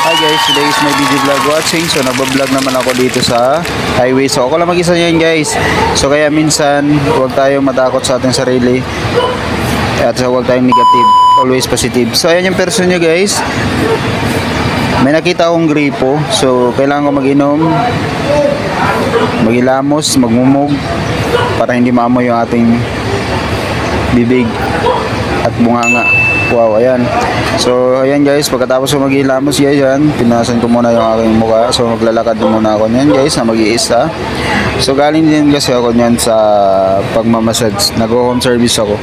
Hi guys, today is my video vlog watching. So nagbablog naman ako dito sa highway. So ako lang mag-isa yan guys. So kaya minsan huwag tayong matakot sa ating sarili. At huwag tayong negative, always positive. So ayan yung person nyo guys. May nakita akong gripo. So kailangan ko mag-inom, magilamos, magmumog para hindi maamoy yung ating bibig at bunganga. Wow, ayan. So, ayan guys, pagkatapos ko maghilamos guys, yan, pinasan ko muna yung aking mukha. So, maglalakad muna ako niyan guys, na mag-iisa. So, galing din kasi ako niyan sa pagmamassage. Nag-home service ako.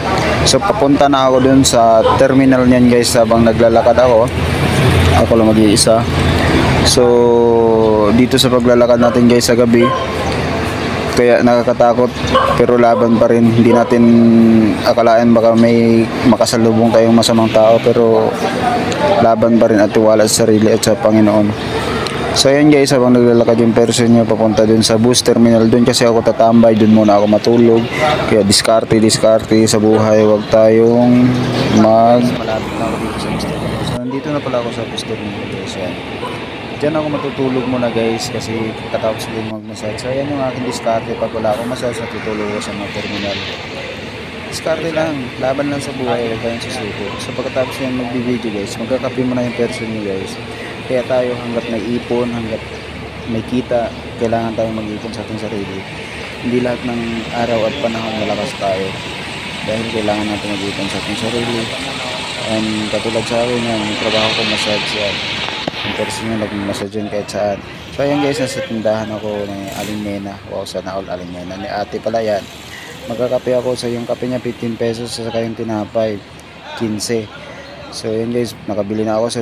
So, papunta na ako dun sa terminal niyan guys, habang naglalakad ako. Ako lang mag-iisa. So, dito sa paglalakad natin guys sa gabi, kaya nakakatakot pero laban pa rin. Hindi natin akalain baka may makasalubong tayong masamang tao, pero laban pa rin at tiwala sa sarili at sa Panginoon. So ayan guys, habang naglalakad yung person nyo papunta dun sa bus terminal, dun kasi ako tatambay, dun muna ako matulog. Kaya diskarte sa buhay, wag tayong malapit na ako dito sa bus terminal. So nandito na pala ako sa bus terminal guys. Yan, diyan ako matutulog muna guys kasi katapos ko mag-massage. So ayan yung aking diskarte, pag wala akong massage natutulog ako sa mga terminal. Diskarte lang, laban lang sa buhay, huwag tayong susuko. So pagkatapos yan mag-video guys, magkakape mo na yung person nyo guys. Kaya tayo hanggat may ipon, hanggat may kita, kailangan tayong mag-ipon sa ating sarili. Hindi lahat ng araw at panahon malakas tayo, dahil kailangan natin mag-ipon sa ating sarili. And katulad sa akin yan, yung trabaho ko massage yan. Yung person nyo nag-massage yan kahit saan. So ayan guys, nasa tindahan ako ng Aling Nena. Wow, sana all Aling Nena. Ni ate pala yan. Magkakape ako. So yung kape niya 15 pesos, saka yung tinapay 15. So ayan guys, nakabili na ako. So